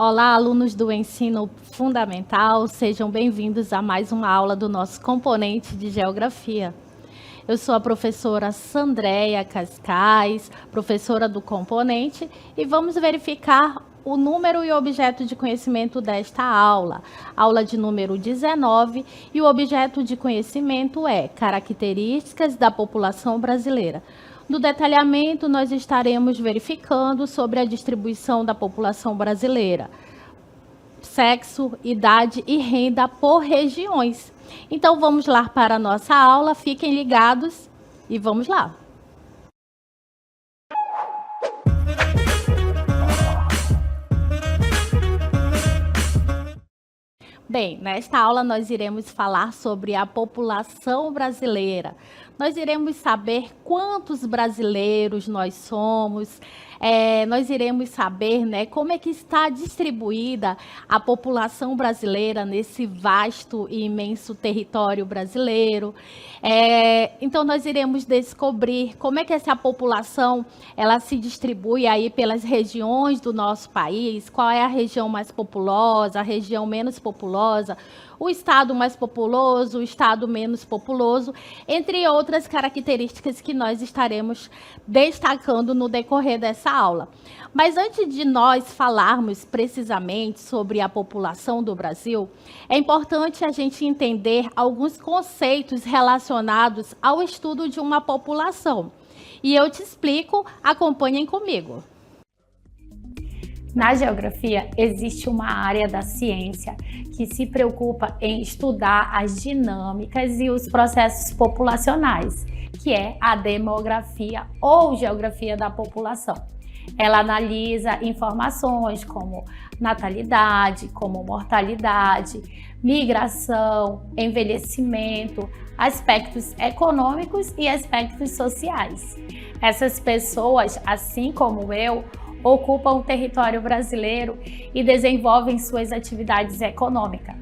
Olá, alunos do ensino fundamental, sejam bem-vindos a mais uma aula do nosso componente de Geografia. Eu sou a professora Sandréia Cascais, professora do componente, e vamos verificar o número e objeto de conhecimento desta aula. Aula de número 19, e o objeto de conhecimento é características da população brasileira. No detalhamento, nós estaremos verificando sobre a distribuição da população brasileira, sexo, idade e renda por regiões. Então, vamos lá para a nossa aula, fiquem ligados e vamos lá. Bem, nesta aula nós iremos falar sobre a população brasileira. Nós iremos saber quantos brasileiros nós somos, nós iremos saber, né, como é que está distribuída a população brasileira nesse vasto e imenso território brasileiro. Então, nós iremos descobrir como é que essa população ela se distribui aí pelas regiões do nosso país, qual é a região mais populosa, a região menos populosa, o estado mais populoso, o estado menos populoso, entre outras características que nós estaremos destacando no decorrer dessa aula. Mas antes de nós falarmos precisamente sobre a população do Brasil, é importante a gente entender alguns conceitos relacionados ao estudo de uma população. E eu te explico, acompanhem comigo. Na geografia, existe uma área da ciência que se preocupa em estudar as dinâmicas e os processos populacionais, que é a demografia ou geografia da população. Ela analisa informações como natalidade, como mortalidade, migração, envelhecimento, aspectos econômicos e aspectos sociais. Essas pessoas, assim como eu, ocupam o território brasileiro e desenvolvem suas atividades econômicas.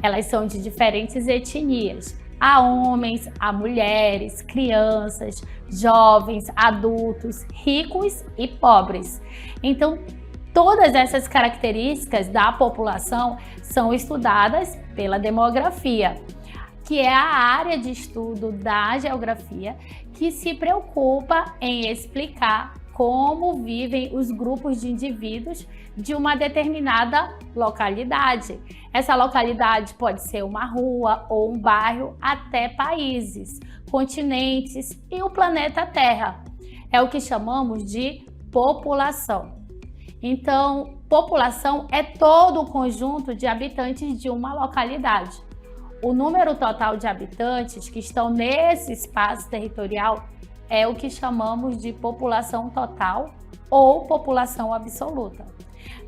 Elas são de diferentes etnias. Há homens, há mulheres, crianças, jovens, adultos, ricos e pobres. Então, todas essas características da população são estudadas pela demografia, que é a área de estudo da geografia que se preocupa em explicar como vivem os grupos de indivíduos de uma determinada localidade. Essa localidade pode ser uma rua ou um bairro, até países, continentes e o planeta Terra. É o que chamamos de população. Então, população é todo o conjunto de habitantes de uma localidade. O número total de habitantes que estão nesse espaço territorial é o que chamamos de população total ou população absoluta.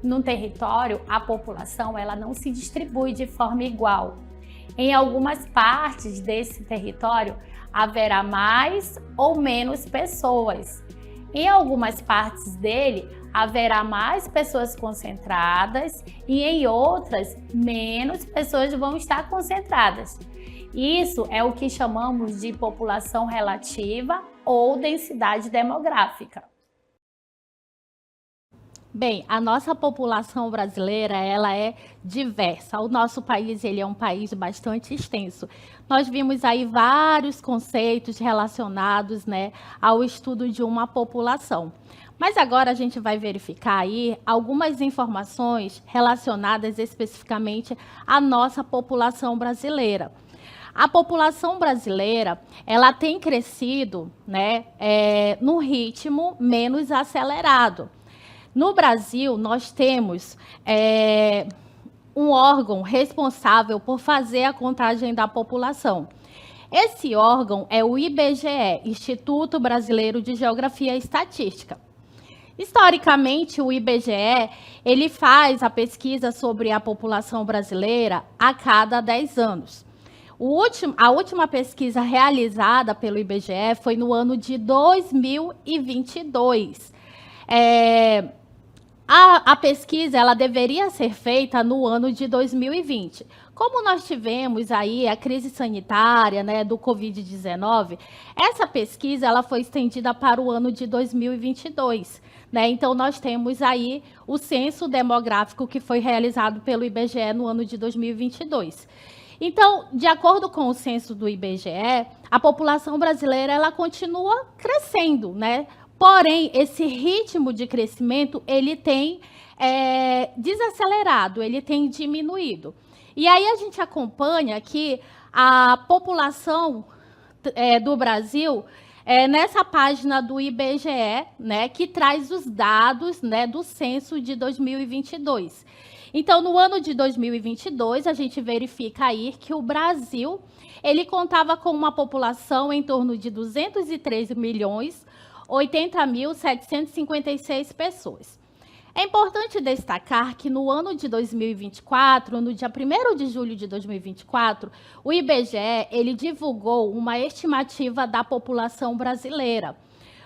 No território, a população ela não se distribui de forma igual. Em algumas partes desse território, haverá mais ou menos pessoas. Em algumas partes dele, haverá mais pessoas concentradas e em outras, menos pessoas vão estar concentradas. Isso é o que chamamos de população relativa ou densidade demográfica. Bem, a nossa população brasileira, ela é diversa. O nosso país, ele é um país bastante extenso. Nós vimos aí vários conceitos relacionados, né, ao estudo de uma população. Mas agora a gente vai verificar aí algumas informações relacionadas especificamente à nossa população brasileira. A população brasileira, ela tem crescido, né, num ritmo menos acelerado. No Brasil, nós temos um órgão responsável por fazer a contagem da população. Esse órgão é o IBGE, Instituto Brasileiro de Geografia e Estatística. Historicamente, o IBGE, ele faz a pesquisa sobre a população brasileira a cada 10 anos. A última pesquisa realizada pelo IBGE foi no ano de 2022. A pesquisa ela deveria ser feita no ano de 2020. Como nós tivemos aí a crise sanitária, né, do Covid-19, essa pesquisa ela foi estendida para o ano de 2022. Né? Então, nós temos aí o censo demográfico que foi realizado pelo IBGE no ano de 2022. Então, de acordo com o censo do IBGE, a população brasileira ela continua crescendo, né? Porém, esse ritmo de crescimento ele tem desacelerado, ele tem diminuído. E aí a gente acompanha que a população do Brasil, nessa página do IBGE, né, que traz os dados, né, do censo de 2022. Então, no ano de 2022, a gente verifica aí que o Brasil ele contava com uma população em torno de 203.080.756 pessoas. É importante destacar que no ano de 2024, no dia 1º de julho de 2024, o IBGE ele divulgou uma estimativa da população brasileira,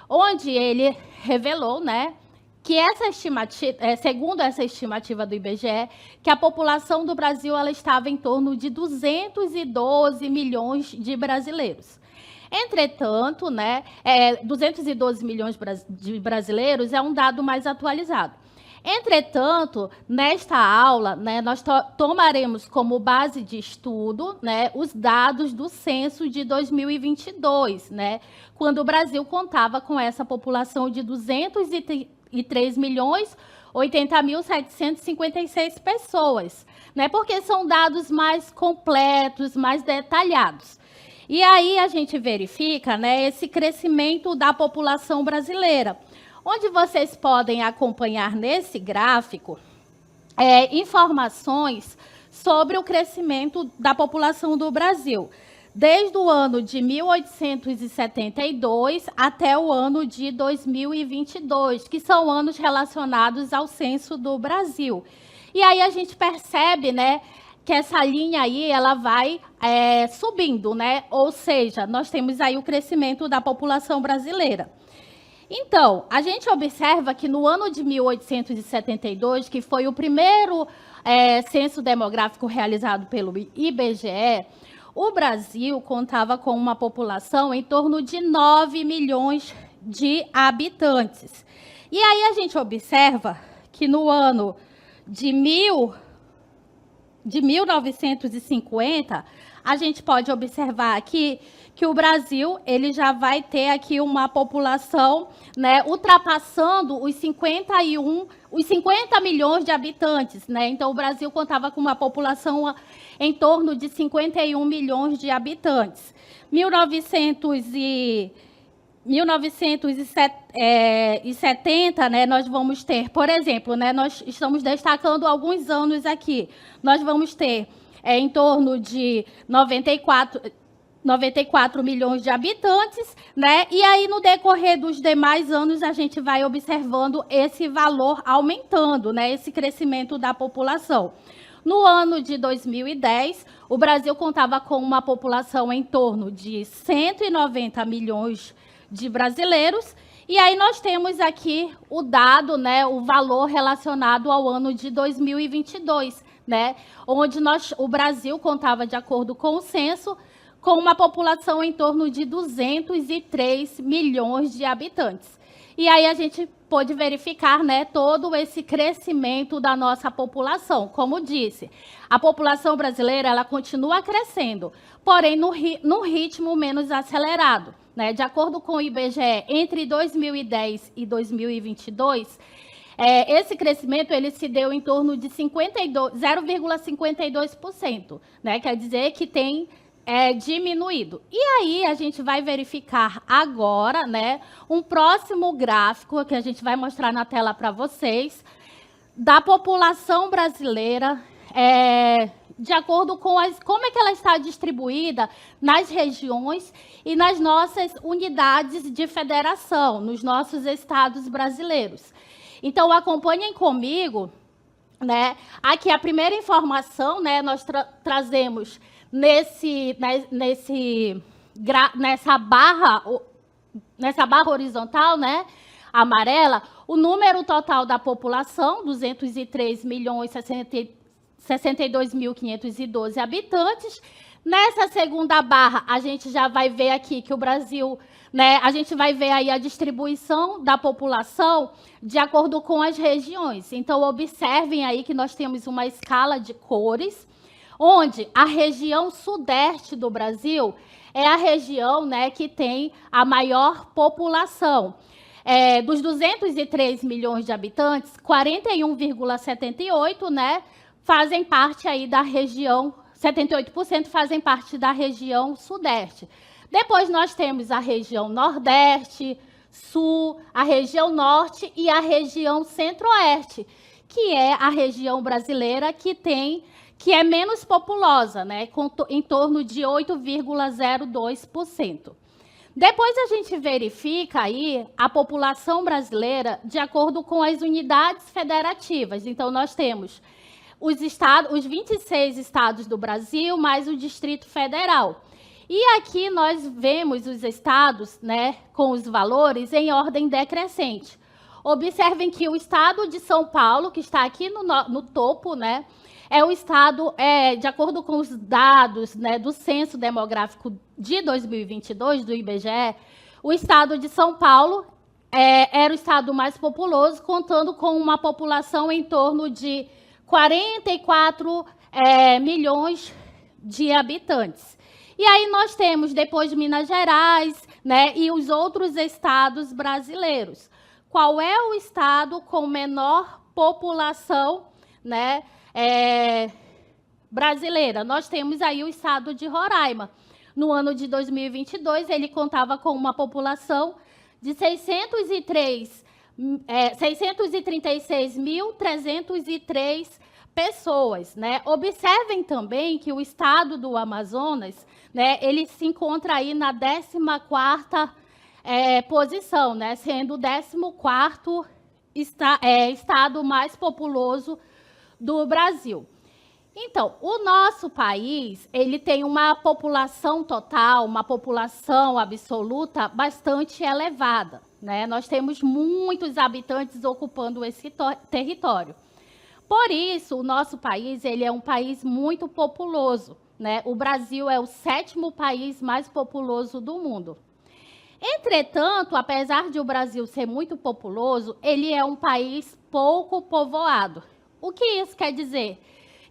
onde ele revelou, né, que essa estimativa, segundo essa estimativa do IBGE, que a população do Brasil ela estava em torno de 212 milhões de brasileiros. Entretanto, né, 212 milhões de brasileiros é um dado mais atualizado. Entretanto, nesta aula, né, nós tomaremos como base de estudo, né, os dados do censo de 2022, né, quando o Brasil contava com essa população de 203.080.756 pessoas, né, porque são dados mais completos, mais detalhados. E aí a gente verifica, né, esse crescimento da população brasileira, onde vocês podem acompanhar nesse gráfico informações sobre o crescimento da população do Brasil, desde o ano de 1872 até o ano de 2022, que são anos relacionados ao censo do Brasil. E aí a gente percebe, né, que essa linha aí ela vai subindo, né? Ou seja, nós temos aí o crescimento da população brasileira. Então, a gente observa que no ano de 1872, que foi o primeiro censo demográfico realizado pelo IBGE, o Brasil contava com uma população em torno de 9 milhões de habitantes. E aí a gente observa que no ano de 1950, a gente pode observar aqui que o Brasil ele já vai ter aqui uma população, né, ultrapassando os 50 milhões de habitantes, né? Então o Brasil contava com uma população em torno de 51 milhões de habitantes. 1970, né, nós vamos ter, por exemplo, né, nós estamos destacando alguns anos aqui. Nós vamos ter em torno de 94 milhões de habitantes, né? E aí, no decorrer dos demais anos, a gente vai observando esse valor aumentando, né? Esse crescimento da população. No ano de 2010, o Brasil contava com uma população em torno de 190 milhões de brasileiros. E aí nós temos aqui o dado, né? O valor relacionado ao ano de 2022, né? Onde o Brasil contava, de acordo com o censo, com uma população em torno de 203 milhões de habitantes. E aí a gente pôde verificar, né, todo esse crescimento da nossa população. Como disse, a população brasileira ela continua crescendo, porém num ritmo menos acelerado. Né? De acordo com o IBGE, entre 2010 e 2022, esse crescimento ele se deu em torno de 0,52%. Né? Quer dizer que tem diminuído. E aí a gente vai verificar agora, né, um próximo gráfico que a gente vai mostrar na tela para vocês, da população brasileira, de acordo com como é que ela está distribuída nas regiões e nas nossas unidades de federação, nos nossos estados brasileiros. Então, acompanhem comigo, né, aqui a primeira informação, né, nós trazemos nessa barra horizontal, né, amarela, o número total da população, 203.063 62.512 habitantes. Nessa segunda barra, a gente já vai ver aqui que o Brasil, né, a gente vai ver aí a distribuição da população de acordo com as regiões. Então, observem aí que nós temos uma escala de cores, onde a região sudeste do Brasil é a região, né, que tem a maior população. Dos 203 milhões de habitantes, 41,78, né, fazem parte aí da região, 78% fazem parte da região sudeste. Depois nós temos a região nordeste, sul, a região norte e a região centro-oeste, que é a região brasileira que é menos populosa, né, em torno de 8,02%. Depois a gente verifica aí a população brasileira de acordo com as unidades federativas. Então, nós temos os 26 estados do Brasil, mais o Distrito Federal. E aqui nós vemos os estados, né, com os valores em ordem decrescente. Observem que o estado de São Paulo, que está aqui no topo, né, é o estado, de acordo com os dados, né, do Censo Demográfico de 2022, do IBGE, o estado de São Paulo era o estado mais populoso, contando com uma população em torno de 44 milhões de habitantes. E aí nós temos, depois, Minas Gerais, né, e os outros estados brasileiros. Qual é o estado com menor população, né, brasileira? Nós temos aí o estado de Roraima. No ano de 2022, ele contava com uma população de 636.303 pessoas, né? Observem também que o estado do Amazonas, né, ele se encontra aí na 14ª posição, né, sendo o 14º estado mais populoso do Brasil. Então, o nosso país, ele tem uma população total, uma população absoluta bastante elevada, né? Nós temos muitos habitantes ocupando esse território. Por isso, o nosso país, ele é um país muito populoso, né? O Brasil é o 7º país mais populoso do mundo. Entretanto, apesar de o Brasil ser muito populoso, ele é um país pouco povoado. O que isso quer dizer?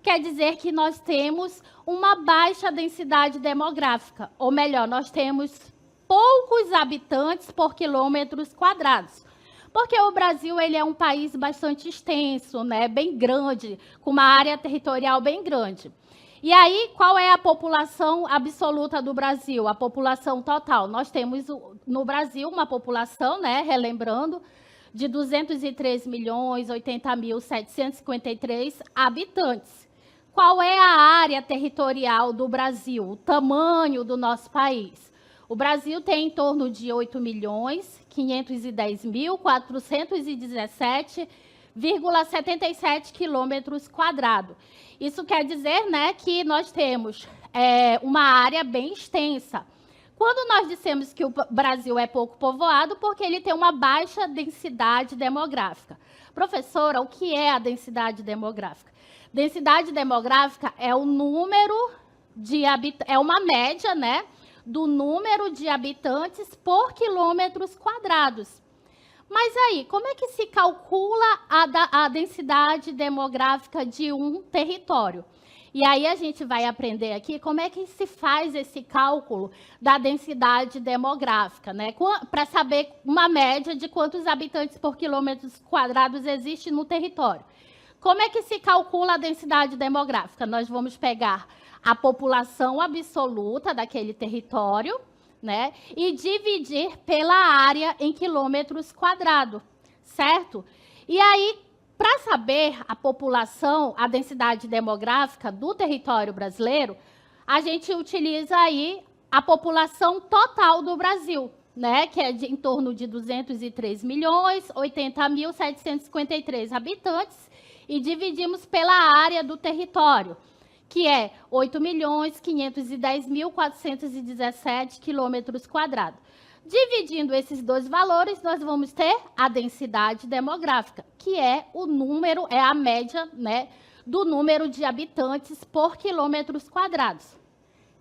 Quer dizer que nós temos uma baixa densidade demográfica, ou melhor, nós temos poucos habitantes por quilômetros quadrados. Porque o Brasil, ele é um país bastante extenso, né, bem grande, com uma área territorial bem grande. E aí, qual é a população absoluta do Brasil? A população total. Nós temos no Brasil uma população, né, relembrando, de 203.080.753 habitantes. Qual é a área territorial do Brasil? O tamanho do nosso país? O Brasil tem em torno de 8.510.417,77 quilômetros quadrados. Isso quer dizer, né, que nós temos uma área bem extensa. Quando nós dissemos que o Brasil é pouco povoado, porque ele tem uma baixa densidade demográfica. Professora, o que é a densidade demográfica? Densidade demográfica é o número de é uma média, né, do número de habitantes por quilômetros quadrados. Mas aí, como é que se calcula a densidade demográfica de um território? E aí a gente vai aprender aqui como é que se faz esse cálculo da densidade demográfica, né? Para saber uma média de quantos habitantes por quilômetros quadrados existe no território. Como é que se calcula a densidade demográfica? Nós vamos pegar a população absoluta daquele território, né, e dividir pela área em quilômetros quadrados, certo? E aí, para saber a população, a densidade demográfica do território brasileiro, a gente utiliza aí a população total do Brasil, né, que é em torno de 203.080.753 habitantes, e dividimos pela área do território, que é 8.510.417 quilômetros quadrados. Dividindo esses dois valores, nós vamos ter a densidade demográfica, que é o número, é a média, né, do número de habitantes por quilômetros quadrados.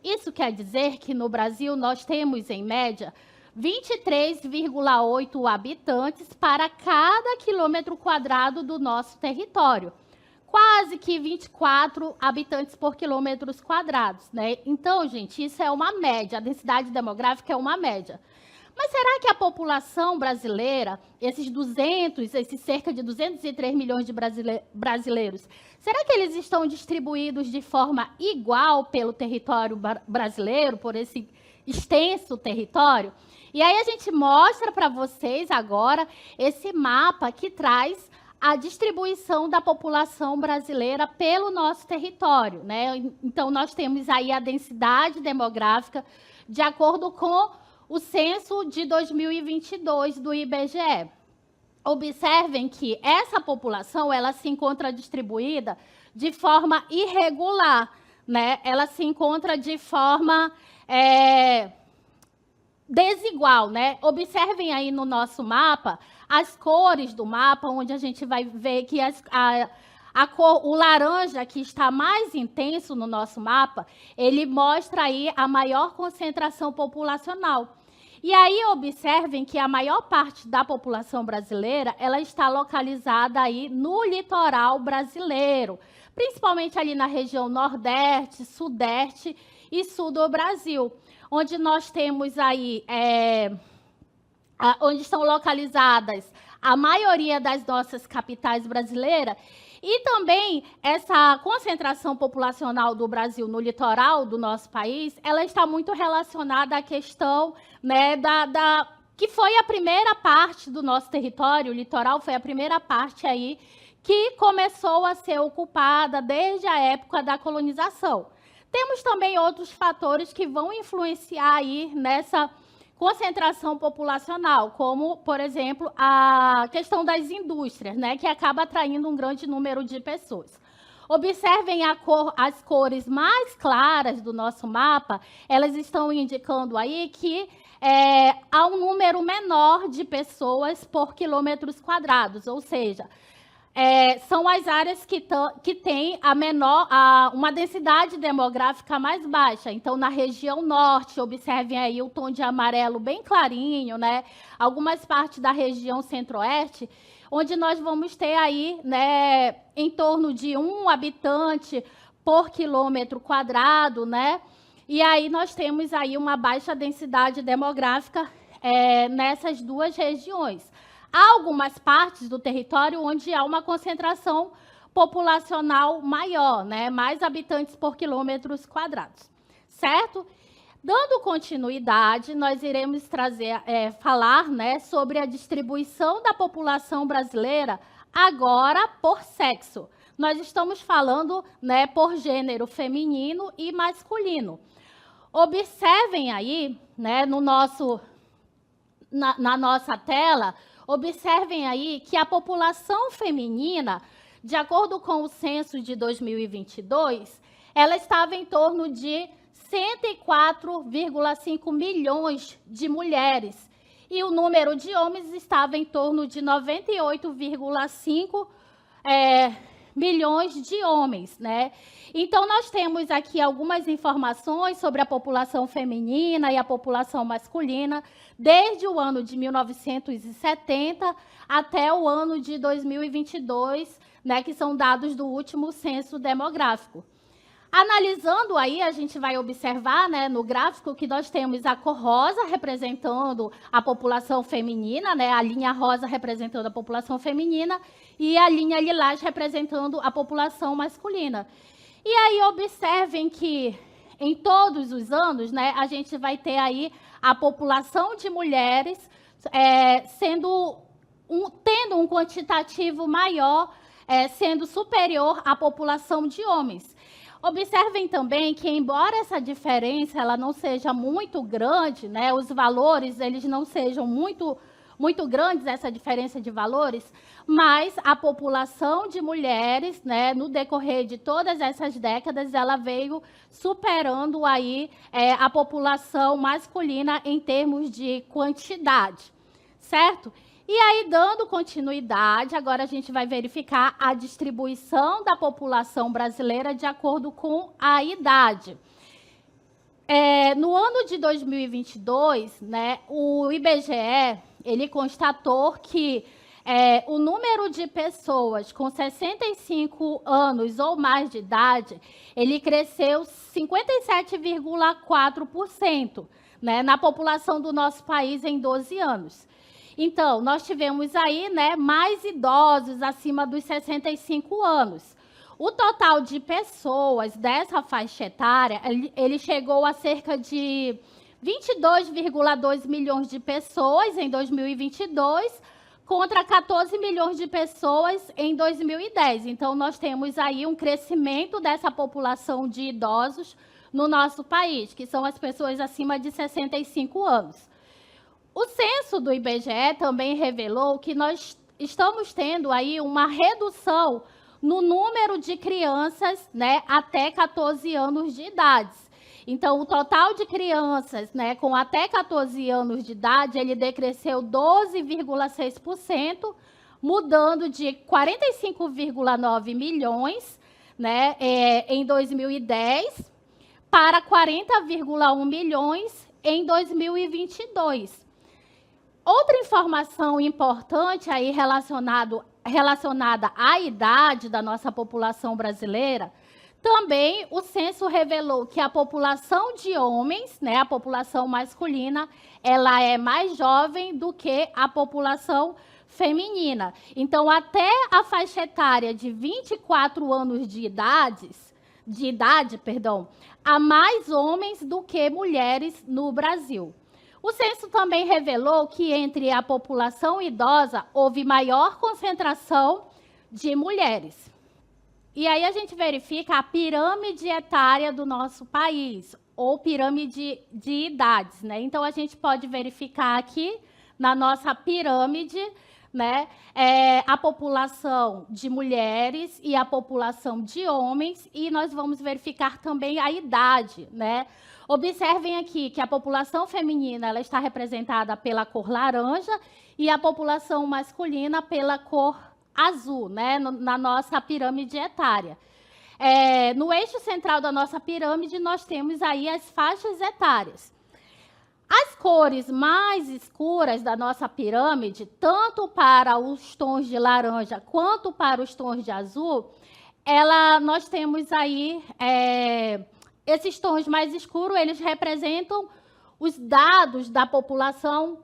Isso quer dizer que no Brasil nós temos, em média, 23,8 habitantes para cada quilômetro quadrado do nosso território. Quase que 24 habitantes por quilômetros quadrados, né? Então, gente, isso é uma média, a densidade demográfica é uma média. Mas será que a população brasileira, esses cerca de 203 milhões de brasileiros, será que eles estão distribuídos de forma igual pelo território brasileiro, por esse extenso território? E aí a gente mostra para vocês agora esse mapa que traz a distribuição da população brasileira pelo nosso território, né? Então, nós temos aí a densidade demográfica de acordo com o censo de 2022 do IBGE. Observem que essa população ela se encontra distribuída de forma irregular, né? Ela se encontra de forma desigual, né? Observem aí no nosso mapa as cores do mapa, onde a gente vai ver que o laranja, que está mais intenso no nosso mapa, ele mostra aí a maior concentração populacional. E aí observem que a maior parte da população brasileira, ela está localizada aí no litoral brasileiro, principalmente ali na região Nordeste, Sudeste e Sul do Brasil, onde nós temos aí, onde estão localizadas a maioria das nossas capitais brasileiras, e também essa concentração populacional do Brasil no litoral do nosso país, ela está muito relacionada à questão, né, que foi a primeira parte do nosso território, o litoral foi a primeira parte aí que começou a ser ocupada desde a época da colonização. Temos também outros fatores que vão influenciar aí nessa concentração populacional, como, por exemplo, a questão das indústrias, né, que acaba atraindo um grande número de pessoas. Observem as cores mais claras do nosso mapa, elas estão indicando aí que há um número menor de pessoas por quilômetros quadrados, ou seja, são as áreas que têm uma densidade demográfica mais baixa. Então, na região norte, observem aí o tom de amarelo bem clarinho, né? Algumas partes da região centro-oeste, onde nós vamos ter aí, né, em torno de 1 habitante por quilômetro quadrado, né? E aí nós temos aí uma baixa densidade demográfica nessas duas regiões. Há algumas partes do território onde há uma concentração populacional maior, né? Mais habitantes por quilômetros quadrados, certo? Dando continuidade, nós iremos falar, né, sobre a distribuição da população brasileira agora por sexo. Nós estamos falando, né, por gênero feminino e masculino. Observem aí, né, na nossa tela, observem aí que a população feminina, de acordo com o censo de 2022, ela estava em torno de 104,5 milhões de mulheres. E o número de homens estava em torno de 98,5 milhões de homens, né? Então, nós temos aqui algumas informações sobre a população feminina e a população masculina, desde o ano de 1970 até o ano de 2022, né, que são dados do último censo demográfico. Analisando aí, a gente vai observar, né, no gráfico que nós temos a cor rosa representando a população feminina, né, a linha rosa representando a população feminina e a linha lilás representando a população masculina. E aí observem que em todos os anos, né, a gente vai ter aí a população de mulheres tendo um quantitativo maior, sendo superior à população de homens. Observem também que, embora essa diferença ela não seja muito grande, né, os valores eles não sejam muito grandes, essa diferença de valores, mas a população de mulheres, né, no decorrer de todas essas décadas, ela veio superando aí a população masculina em termos de quantidade, certo? E aí, dando continuidade, agora a gente vai verificar a distribuição da população brasileira de acordo com a idade. No ano de 2022, né, o IBGE ele constatou que o número de pessoas com 65 anos ou mais de idade, ele cresceu 57,4%, né, na população do nosso país em 12 anos. Então, nós tivemos aí, né, mais idosos acima dos 65 anos. O total de pessoas dessa faixa etária, ele chegou a cerca de 22,2 milhões de pessoas em 2022, contra 14 milhões de pessoas em 2010. Então, nós temos aí um crescimento dessa população de idosos no nosso país, que são as pessoas acima de 65 anos. O censo do IBGE também revelou que nós estamos tendo aí uma redução no número de crianças, né, até 14 anos de idade. Então, o total de crianças, né, com até 14 anos de idade, ele decresceu 12,6%, mudando de 45,9 milhões, né, em 2010 para 40,1 milhões em 2022. Outra informação importante aí relacionada à idade da nossa população brasileira, também o censo revelou que a população de homens, né, a população masculina, ela é mais jovem do que a população feminina. Então, até a faixa etária de 24 anos de idade, há mais homens do que mulheres no Brasil. O censo também revelou que entre a população idosa houve maior concentração de mulheres. E aí a gente verifica a pirâmide etária do nosso país, ou pirâmide de idades, né? Então, a gente pode verificar aqui, na nossa pirâmide, né, a população de mulheres e a população de homens, e nós vamos verificar também a idade, né? Observem aqui que a população feminina ela está representada pela cor laranja e a população masculina pela cor azul, né, na nossa pirâmide etária. No eixo central da nossa pirâmide, nós temos aí as faixas etárias. As cores mais escuras da nossa pirâmide, tanto para os tons de laranja quanto para os tons de azul, nós temos aí esses tons mais escuros, eles representam os dados da população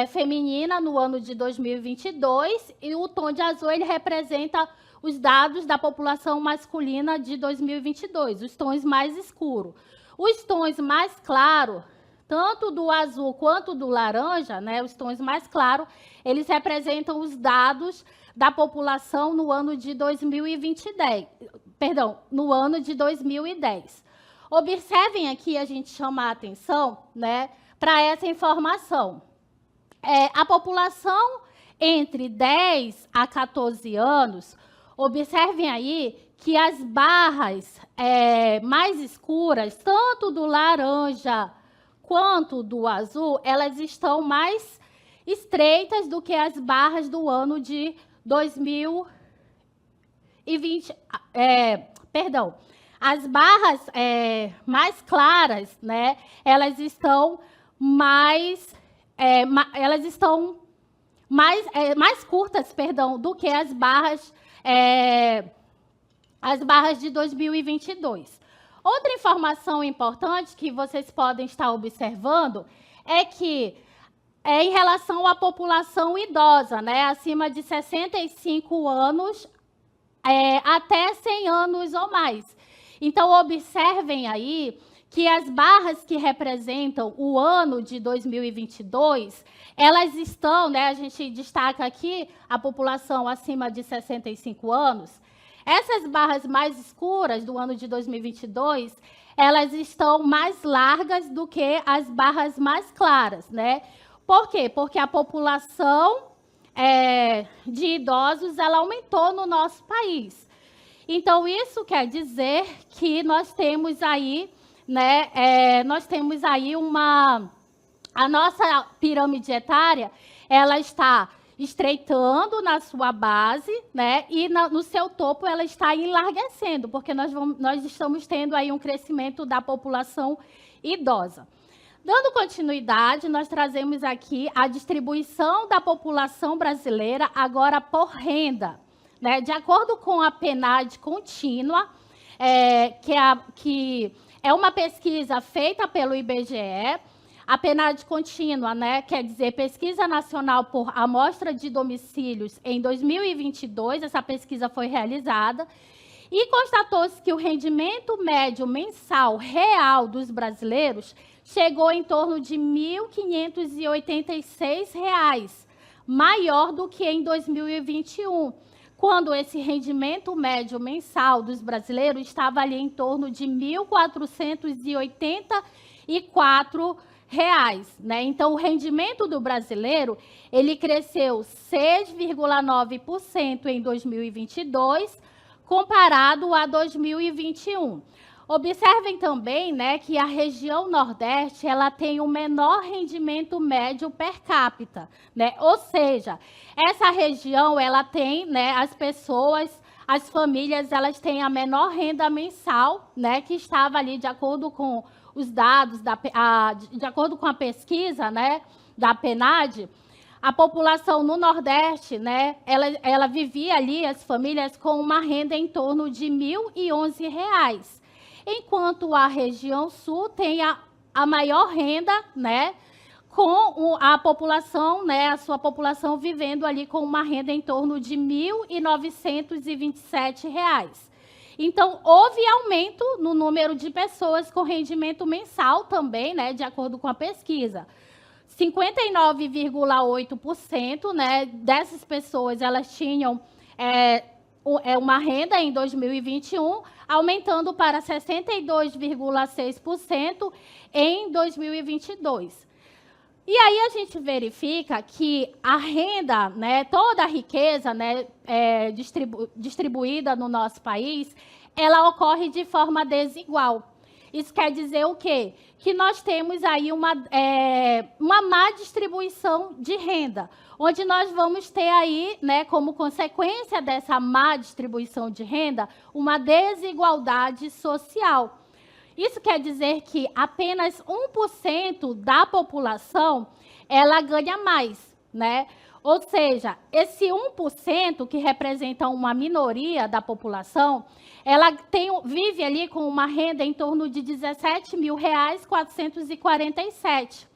feminina no ano de 2022 e o tom de azul ele representa os dados da população masculina de 2022, os tons mais escuros. Os tons mais claros, tanto do azul quanto do laranja, né, os tons mais claros, eles representam os dados da população no ano de 2010. Observem aqui, a gente chama a atenção, né, para essa informação. A população entre 10 a 14 anos, observem aí que as barras mais escuras, tanto do laranja quanto do azul, elas estão mais estreitas do que as barras do ano de 2020. As barras mais claras, né, elas estão mais curtas, do que as barras de 2022. Outra informação importante que vocês podem estar observando é que em relação à população idosa, né, acima de 65 anos até 100 anos ou mais. Então, observem aí que as barras que representam o ano de 2022, elas estão, né, a gente destaca aqui a população acima de 65 anos, essas barras mais escuras do ano de 2022, elas estão mais largas do que as barras mais claras, né? Por quê? Porque a população de idosos, ela aumentou no nosso país. Então, isso quer dizer que nós temos aí, né, a nossa pirâmide etária, ela está estreitando na sua base, né? E no seu topo ela está enlarguecendo, porque nós estamos tendo aí um crescimento da população idosa. Dando continuidade, nós trazemos aqui a distribuição da população brasileira agora por renda, né? De acordo com a PNAD contínua, que é uma pesquisa feita pelo IBGE. A PNAD contínua, né, quer dizer Pesquisa Nacional por Amostra de Domicílios, em 2022, essa pesquisa foi realizada, e constatou-se que o rendimento médio mensal real dos brasileiros chegou em torno de R$ 1.586, maior do que em 2021, quando esse rendimento médio mensal dos brasileiros estava ali em torno de R$ 1.484, né? Então, o rendimento do brasileiro, ele cresceu 6,9% em 2022, comparado a 2021. Observem também, né, que a região Nordeste ela tem o menor rendimento médio per capita, né? Ou seja, essa região ela tem, né, as famílias, elas têm a menor renda mensal, né, que estava ali de acordo com os dados de acordo com a pesquisa, né, da PNAD. A população no Nordeste, né, ela vivia ali, as famílias, com uma renda em torno de R$ 1.011, enquanto a região Sul tem a maior renda, né, com a população, né, a sua população vivendo ali com uma renda em torno de R$ 1.927. Então, houve aumento no número de pessoas com rendimento mensal também, né, de acordo com a pesquisa. 59,8%, né, dessas pessoas, elas tinham uma renda em 2021, aumentando para 62,6% em 2022. E aí a gente verifica que a renda, né, toda a riqueza, né, distribuída no nosso país, ela ocorre de forma desigual. Isso quer dizer o quê? Que nós temos aí uma má distribuição de renda, onde nós vamos ter aí, né, como consequência dessa má distribuição de renda, uma desigualdade social. Isso quer dizer que apenas 1% da população ela ganha mais, né? Ou seja, esse 1% que representa uma minoria da população, ela vive ali com uma renda em torno de R$ 17.447,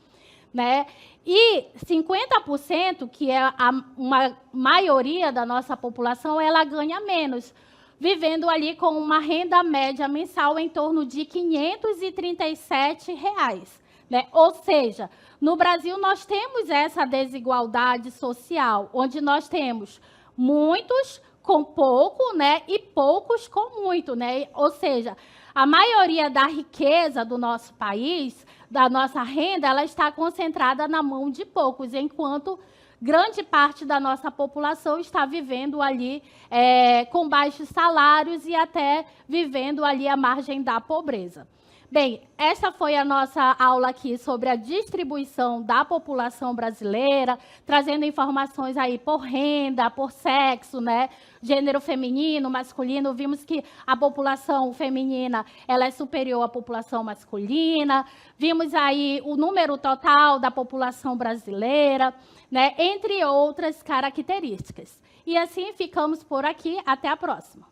né? E 50%, que é uma maioria da nossa população, ela ganha menos, vivendo ali com uma renda média mensal em torno de R$ 537, né? Ou seja, no Brasil nós temos essa desigualdade social, onde nós temos muitos com pouco, né, e poucos com muito, né? Ou seja, a maioria da riqueza do nosso país, da nossa renda, ela está concentrada na mão de poucos, enquanto grande parte da nossa população está vivendo ali com baixos salários e até vivendo ali à margem da pobreza. Bem, essa foi a nossa aula aqui sobre a distribuição da população brasileira, trazendo informações aí por renda, por sexo, né? Gênero feminino, masculino. Vimos que a população feminina ela é superior à população masculina. Vimos aí o número total da população brasileira, né? Entre outras características. E assim ficamos por aqui. Até a próxima.